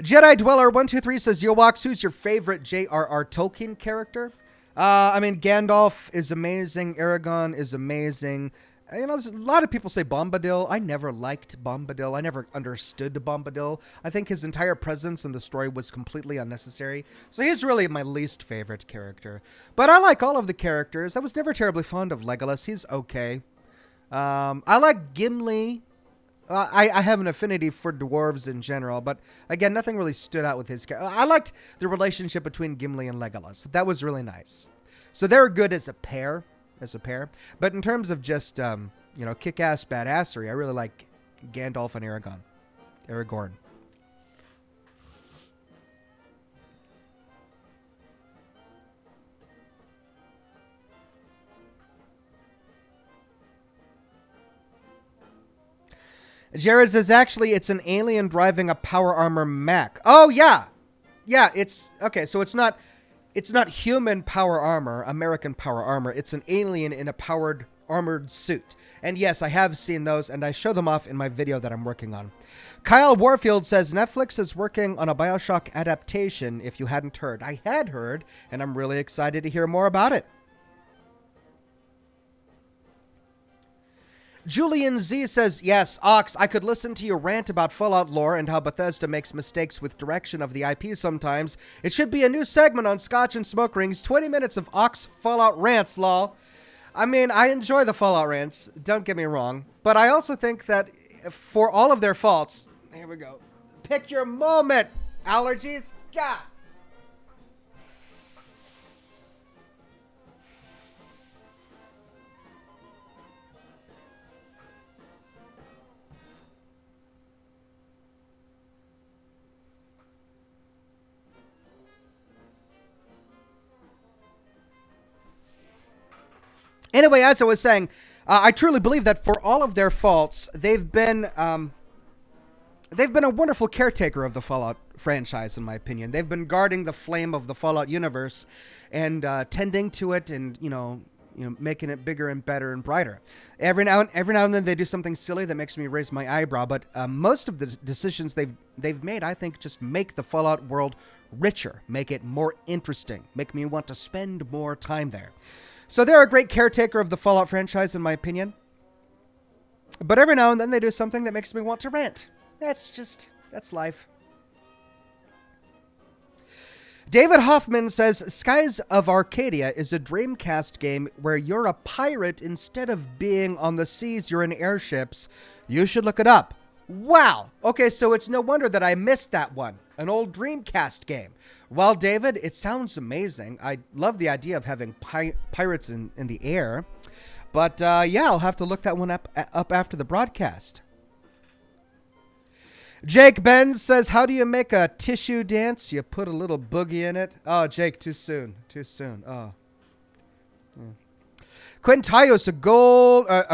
Jedi Dweller 123 says, Yo, Wax, who's your favorite J.R.R. Tolkien character? Gandalf is amazing. Aragorn is amazing. There's a lot of people say Bombadil. I never liked Bombadil. I never understood Bombadil. I think his entire presence in the story was completely unnecessary. So he's really my least favorite character. But I like all of the characters. I was never terribly fond of Legolas. He's okay. I like Gimli. I have an affinity for dwarves in general, but again, nothing really stood out with his character. I liked the relationship between Gimli and Legolas. That was really nice. So they're good as a pair. But in terms of just, kick-ass badassery, I really like Gandalf and Aragorn. Jared says, actually, it's an alien driving a power armor mech. Oh, yeah. Yeah, it's, okay, so it's not human power armor, American power armor. It's an alien in a powered armored suit. And yes, I have seen those, and I show them off in my video that I'm working on. Kyle Warfield says, Netflix is working on a BioShock adaptation, if you hadn't heard. I had heard, and I'm really excited to hear more about it. Julian Z says, yes, Ox, I could listen to you rant about Fallout lore and how Bethesda makes mistakes with direction of the IP sometimes. It should be a new segment on Scotch and Smoke Rings, 20 minutes of Ox Fallout rants, lol. I mean, I enjoy the Fallout rants, don't get me wrong, but I also think that for all of their faults, here we go, pick your moment, allergies, God. Anyway, as I was saying, I truly believe that for all of their faults, they've been a wonderful caretaker of the Fallout franchise, in my opinion. They've been guarding the flame of the Fallout universe and tending to it, and making it bigger and better and brighter. Every now and then they do something silly that makes me raise my eyebrow, but most of the decisions they've made, I think, just make the Fallout world richer, make it more interesting, make me want to spend more time there. So they're a great caretaker of the Fallout franchise, in my opinion. But every now and then they do something that makes me want to rant. That's life. David Hoffman says, Skies of Arcadia is a Dreamcast game where you're a pirate instead of being on the seas, you're in airships. You should look it up. Wow. Okay, so it's no wonder that I missed that one. An old Dreamcast game. Well, David, it sounds amazing. I love the idea of having pirates in the air. But yeah, I'll have to look that one up after the broadcast. Jake Benz says, how do you make a tissue dance? You put a little boogie in it. Oh, Jake, too soon. Oh. Quintios, a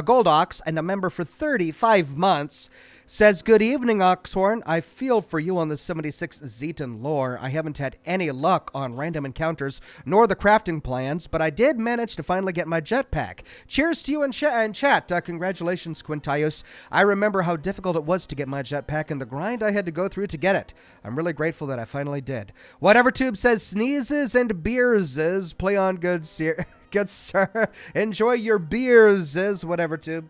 gold ox and a member for 35 months, says, good evening, Oxhorn. I feel for you on the 76 Zeton lore. I haven't had any luck on random encounters, nor the crafting plans, but I did manage to finally get my jetpack. Cheers to you and chat. Congratulations, Quintios. I remember how difficult it was to get my jetpack and the grind I had to go through to get it. I'm really grateful that I finally did. Whatever Tube says, sneezes and beerses. Play on, good sir. Good sir. Enjoy your beers, whatever Tube.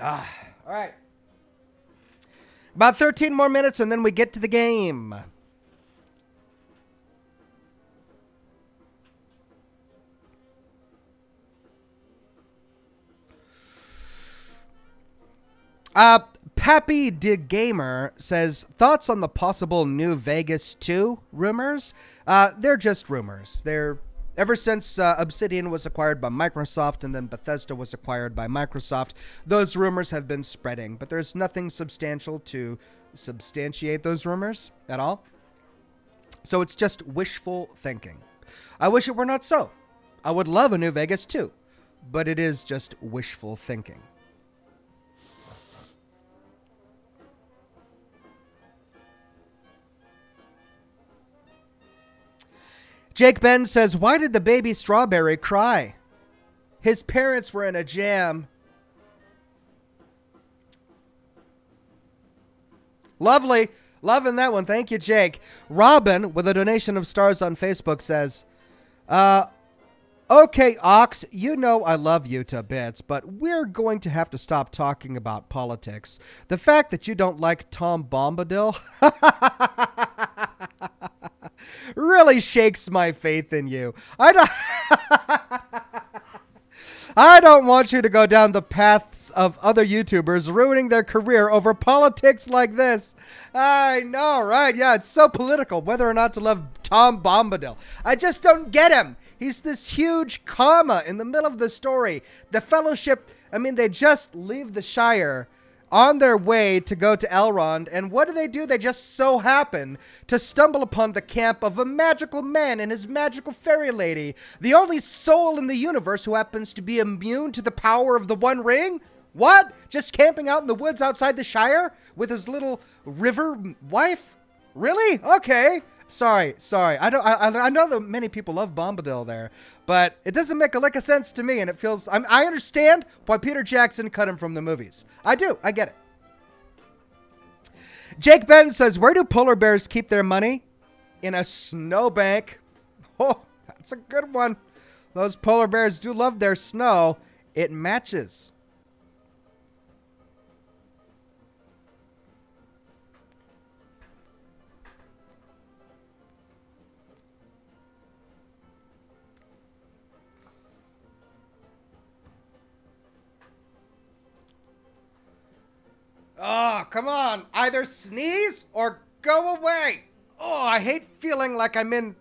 All right. About 13 more minutes and then we get to the game. Pappy de Gamer says, thoughts on the possible New Vegas 2 rumors? They're just rumors. Ever since Obsidian was acquired by Microsoft and then Bethesda was acquired by Microsoft, those rumors have been spreading, but there's nothing substantial to substantiate those rumors at all. So it's just wishful thinking. I wish it were not so. I would love a New Vegas 2, but it is just wishful thinking. Jake Ben says, why did the baby strawberry cry? His parents were in a jam. Lovely. Loving that one. Thank you, Jake. Robin, with a donation of stars on Facebook, says, okay, Ox, you know I love you to bits, but we're going to have to stop talking about politics. The fact that you don't like Tom Bombadil really shakes my faith in you. I don't want you to go down the paths of other YouTubers ruining their career over politics like this. I know, right? Yeah, it's so political whether or not to love Tom Bombadil. I just don't get him. He's this huge comma in the middle of the story. The Fellowship, I mean, they just leave the Shire on their way to go to Elrond, and what do? They just so happen to stumble upon the camp of a magical man and his magical fairy lady, the only soul in the universe who happens to be immune to the power of the One Ring? What? Just camping out in the woods outside the Shire with his little river wife? Really? Okay. Sorry. I know that many people love Bombadil there, but it doesn't make a lick of sense to me, and it feels... I understand why Peter Jackson cut him from the movies. I do. I get it. Jake Ben says, where do polar bears keep their money? In a snowbank. Oh, that's a good one. Those polar bears do love their snow. It matches. Oh, come on. Either sneeze or go away. Oh, I hate feeling like I'm in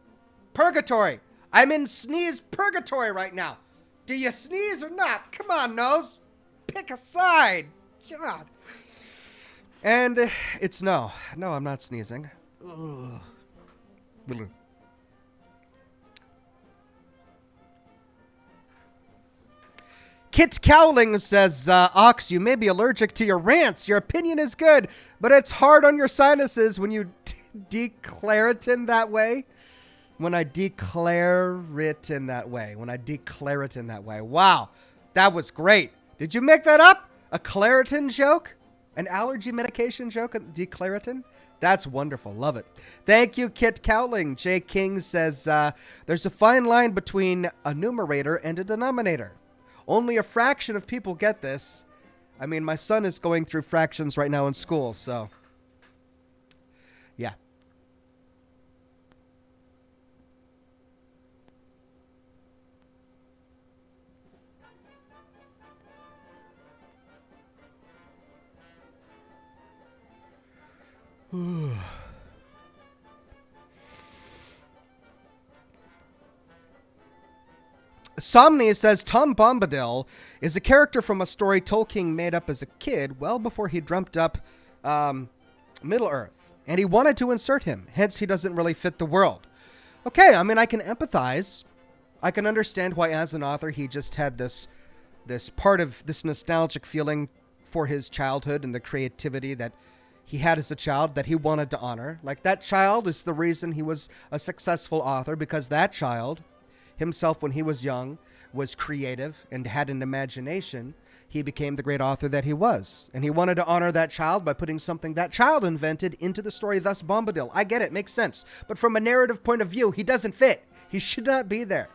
purgatory. I'm in sneeze purgatory right now. Do you sneeze or not? Come on, nose. Pick a side. God. And it's no. No, I'm not sneezing. Ugh. Kit Cowling says, Ox, you may be allergic to your rants. Your opinion is good, but it's hard on your sinuses when you declare it in that way. When I declare it in that way. Wow, that was great. Did you make that up? A Claritin joke? An allergy medication joke? Declaritin? That's wonderful. Love it. Thank you, Kit Cowling. Jay King says, there's a fine line between a numerator and a denominator. Only a fraction of people get this. I mean, my son is going through fractions right now in school, so yeah. Somni says Tom Bombadil is a character from a story Tolkien made up as a kid well before he dreamt up Middle-earth, and he wanted to insert him, hence he doesn't really fit the world. Okay, I mean, I can empathize. I can understand why as an author he just had this part of this nostalgic feeling for his childhood and the creativity that he had as a child that he wanted to honor. Like, that child is the reason he was a successful author, because that child himself, when he was young, was creative and had an imagination. He became the great author that he was. And he wanted to honor that child by putting something that child invented into the story, thus Bombadil. I get it, makes sense. But from a narrative point of view, he doesn't fit. He should not be there.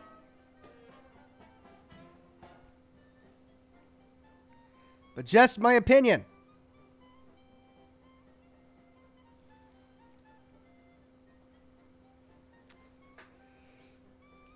But just my opinion.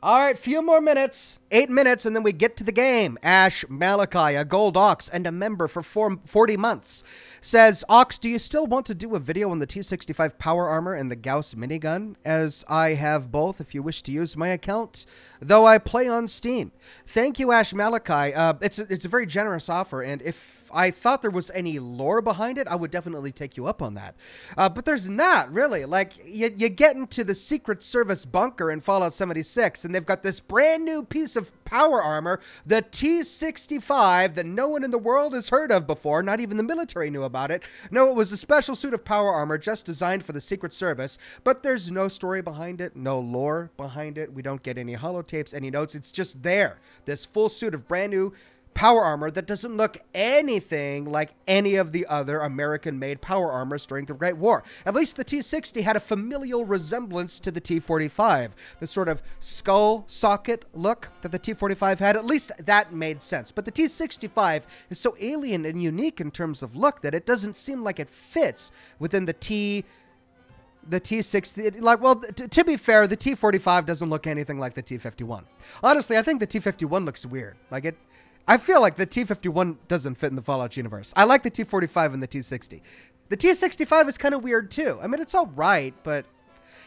All right, few more minutes, 8 minutes, and then we get to the game. Ash Malachi, a gold Ox and a member for 40 months, says, Ox, do you still want to do a video on the T65 power armor and the Gauss minigun? As I have both, if you wish to use my account, though I play on Steam. Thank you, Ash Malachi. It's a very generous offer, and if I thought there was any lore behind it, I would definitely take you up on that. But there's not, really. Like, you get into the Secret Service bunker in Fallout 76, and they've got this brand new piece of power armor, the T65, that no one in the world has heard of before. Not even the military knew about it. No, it was a special suit of power armor just designed for the Secret Service, but there's no story behind it, no lore behind it. We don't get any holotapes, any notes. It's just there. This full suit of brand new power armor that doesn't look anything like any of the other American-made power armors during the Great War. At least the T-60 had a familial resemblance to the T-45. The sort of skull socket look that the T-45 had, at least that made sense. But the T-65 is so alien and unique in terms of look that it doesn't seem like it fits within the T-60, like, well, to be fair, the T-45 doesn't look anything like the T-51. Honestly, I think the T-51 looks weird. I feel like the T-51 doesn't fit in the Fallout universe. I like the T-45 and the T-60. The T-65 is kind of weird, too. I mean, it's all right, but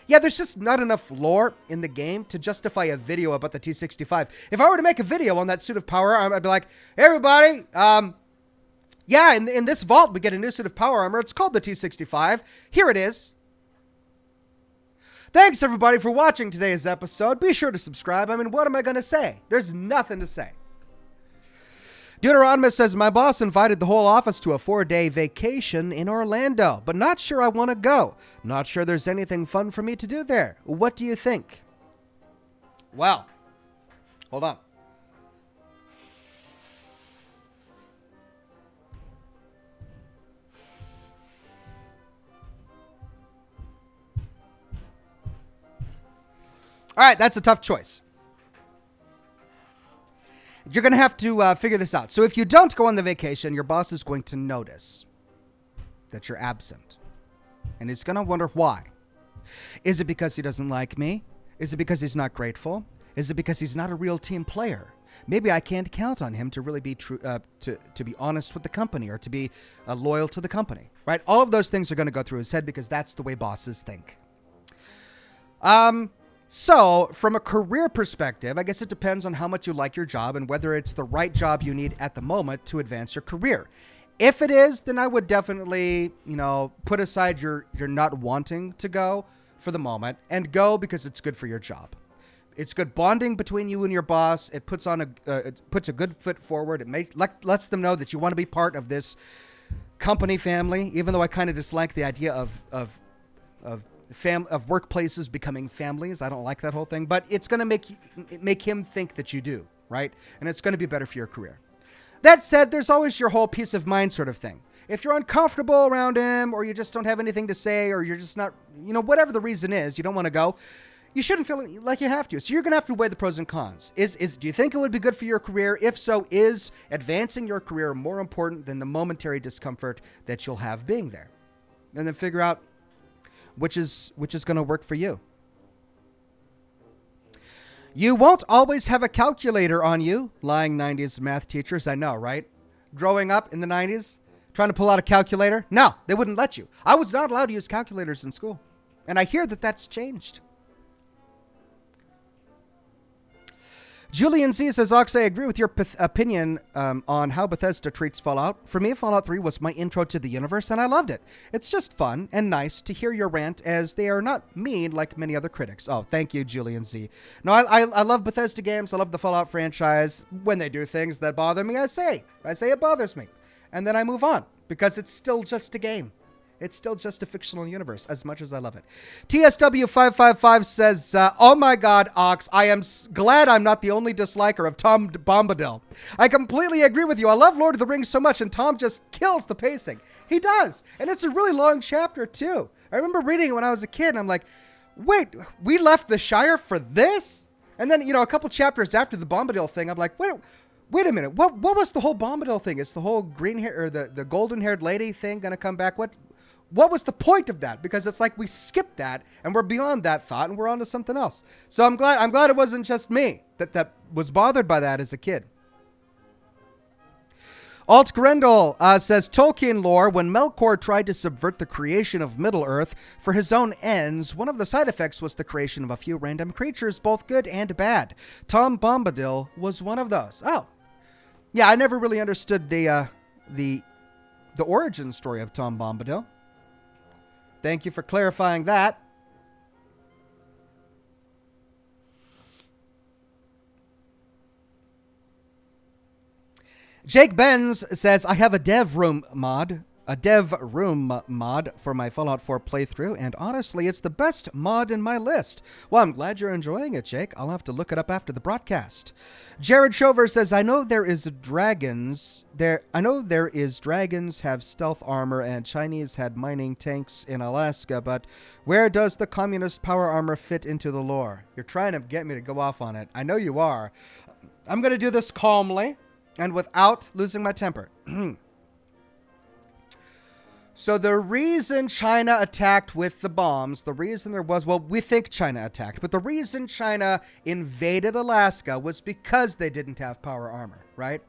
yeah, there's just not enough lore in the game to justify a video about the T-65. If I were to make a video on that suit of power armor, I'd be like, hey, everybody, yeah, in this vault, we get a new suit of power armor. It's called the T-65. Here it is. Thanks, everybody, for watching today's episode. Be sure to subscribe. I mean, what am I going to say? There's nothing to say. Deuteronomus says, my boss invited the whole office to a 4-day vacation in Orlando, but not sure I want to go. Not sure there's anything fun for me to do there. What do you think? Well, hold on. All right, that's a tough choice. You're going to have to figure this out. So if you don't go on the vacation, your boss is going to notice that you're absent. And he's going to wonder why. Is it because he doesn't like me? Is it because he's not grateful? Is it because he's not a real team player? Maybe I can't count on him to really be true, to be honest with the company, or to be loyal to the company, right? All of those things are going to go through his head because that's the way bosses think. So, from a career perspective, I guess it depends on how much you like your job and whether it's the right job you need at the moment to advance your career. If it is, then I would definitely, put aside your not wanting to go for the moment and go because it's good for your job. It's good bonding between you and your boss. It puts a good foot forward. It lets them know that you want to be part of this company family, even though I kind of dislike the idea of workplaces becoming families. I don't like that whole thing, but it's going to make him think that you do, right? And it's going to be better for your career. That said, there's always your whole peace of mind sort of thing. If you're uncomfortable around him, or you just don't have anything to say, or you're just not, whatever the reason is, you don't want to go, you shouldn't feel like you have to. So you're going to have to weigh the pros and cons. Do you think it would be good for your career? If so, is advancing your career more important than the momentary discomfort that you'll have being there? And then figure out which is going to work for you. You won't always have a calculator on you, lying 90s math teachers. I know, right? Growing up in the 90s, trying to pull out a calculator. No, they wouldn't let you. I was not allowed to use calculators in school. And I hear that that's changed. Julian Z says, Ox, I agree with your opinion on how Bethesda treats Fallout. For me, Fallout 3 was my intro to the universe, and I loved it. It's just fun and nice to hear your rant, as they are not mean like many other critics. Oh, thank you, Julian Z. No, I love Bethesda games. I love the Fallout franchise. When they do things that bother me, I say it bothers me. And then I move on, because it's still just a game. It's still just a fictional universe, as much as I love it. TSW555 says, oh my God, Ox, I am glad I'm not the only disliker of Tom Bombadil. I completely agree with you. I love Lord of the Rings so much, and Tom just kills the pacing. He does. And it's a really long chapter, too. I remember reading it when I was a kid, and I'm like, wait, we left the Shire for this? And then, a couple chapters after the Bombadil thing, I'm like, wait a minute. What was the whole Bombadil thing? Is the whole green hair, or the golden-haired lady thing going to come back? What was the point of that? Because it's like we skipped that and we're beyond that thought and we're on to something else. So I'm glad it wasn't just me that was bothered by that as a kid. Alt Grendel says, Tolkien lore, when Melkor tried to subvert the creation of Middle-earth for his own ends, one of the side effects was the creation of a few random creatures, both good and bad. Tom Bombadil was one of those. Oh, yeah, I never really understood the origin story of Tom Bombadil. Thank you for clarifying that. Jake Benz says, I have a dev room mod for my Fallout 4 playthrough, and honestly, it's the best mod in my list. Well, I'm glad you're enjoying it, Jake. I'll have to look it up after the broadcast. Jared Shover says, I know there is dragons have stealth armor and Chinese had mining tanks in Alaska, but where does the communist power armor fit into the lore? You're trying to get me to go off on it. I know you are. I'm going to do this calmly and without losing my temper. So the reason China attacked with the bombs, we think China attacked, but the reason China invaded Alaska was because they didn't have power armor, right?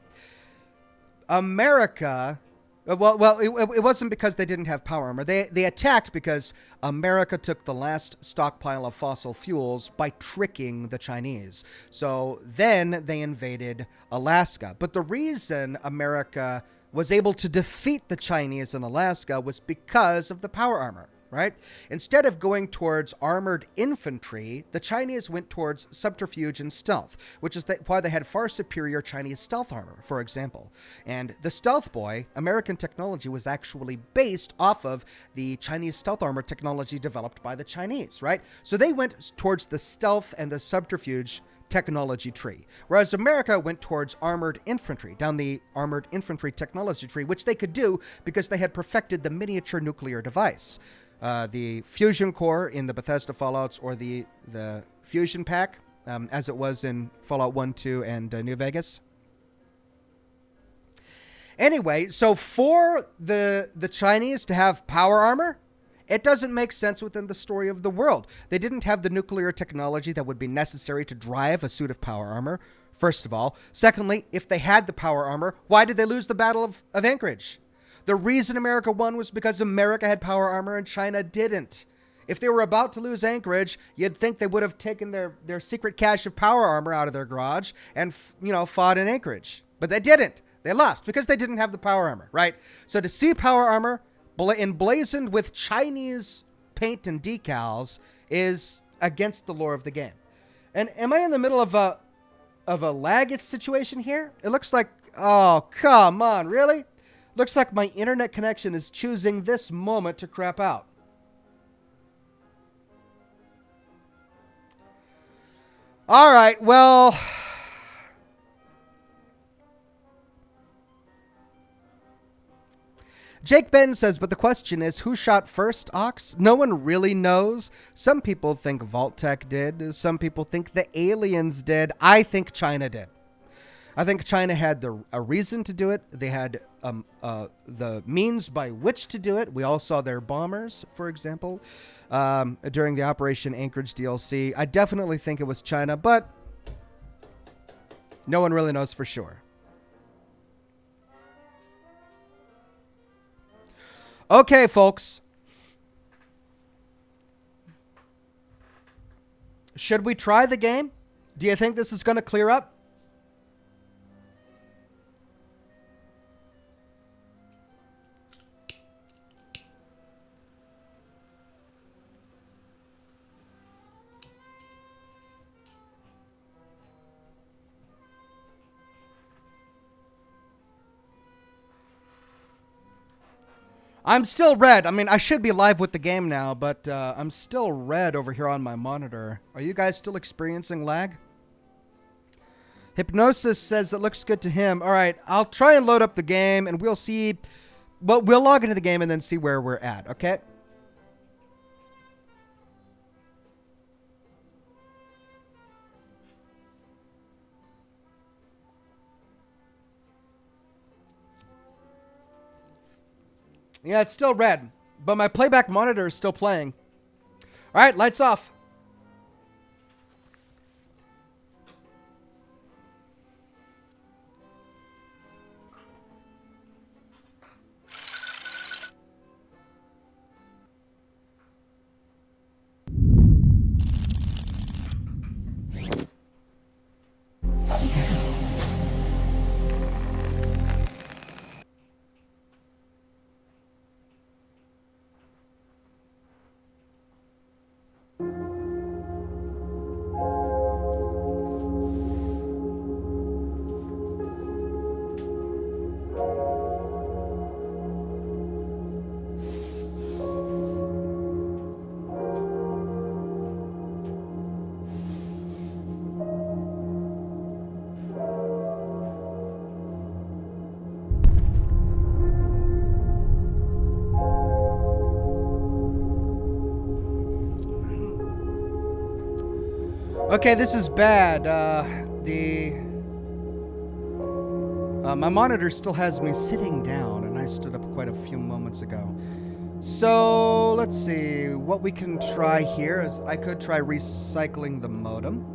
America, it wasn't because they didn't have power armor. They attacked because America took the last stockpile of fossil fuels by tricking the Chinese. So then they invaded Alaska. But the reason America was able to defeat the Chinese in Alaska was because of the power armor, right? Instead of going towards armored infantry, the Chinese went towards subterfuge and stealth, which is why they had far superior Chinese stealth armor, for example. And the Stealth Boy, American technology, was actually based off of the Chinese stealth armor technology developed by the Chinese, right? So they went towards the stealth and the subterfuge technology tree, whereas America went towards armored infantry, down the armored infantry technology tree, which they could do because they had perfected the miniature nuclear device. The fusion core in the Bethesda Fallouts, or the fusion pack, as it was in Fallout 1, 2, and New Vegas. Anyway, so for the Chinese to have power armor, it doesn't make sense within the story of the world. They didn't have the nuclear technology that would be necessary to drive a suit of power armor, first of all. Secondly, if they had the power armor, why did they lose the Battle of Anchorage? The reason America won was because America had power armor and China didn't. If they were about to lose Anchorage, you'd think they would have taken their secret cache of power armor out of their garage and, fought in Anchorage. But they didn't. They lost because they didn't have the power armor, right? So to see power armor emblazoned with Chinese paint and decals is against the lore of the game. And am I in the middle of a lag situation here? It looks like, oh, come on, really? Looks like my internet connection is choosing this moment to crap out. All right, well, Jake Ben says, but the question is, who shot first, Ox? No one really knows. Some people think Vault-Tec did. Some people think the aliens did. I think China did. I think China had a reason to do it. They had the means by which to do it. We all saw their bombers, for example, during the Operation Anchorage DLC. I definitely think it was China, but no one really knows for sure. Okay, folks. Should we try the game? Do you think this is going to clear up? I'm still red. I mean, I should be live with the game now, but I'm still red over here on my monitor. Are you guys still experiencing lag? Hypnosis says it looks good to him. All right, I'll try and load up the game, and we'll see. Well, we'll log into the game and then see where we're at, okay? Yeah, it's still red, but my playback monitor is still playing. All right, lights off. Okay, this is bad. My monitor still has me sitting down, and I stood up quite a few moments ago. So let's see. What we can try here is I could try recycling the modem.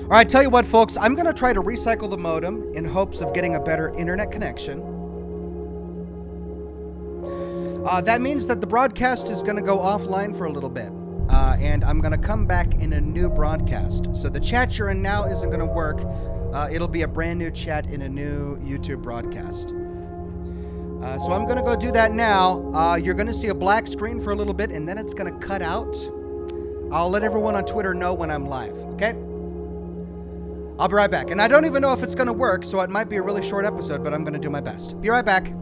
All right, tell you what, folks. I'm going to try to recycle the modem in hopes of getting a better internet connection. That means that the broadcast is going to go offline for a little bit, and I'm going to come back in a new broadcast. So the chat you're in now isn't going to work. It'll be a brand new chat in a new YouTube broadcast. So I'm going to go do that now. You're going to see a black screen for a little bit, and then it's going to cut out. I'll let everyone on Twitter know when I'm live, okay? I'll be right back. And I don't even know if it's going to work, so it might be a really short episode, but I'm going to do my best. Be right back.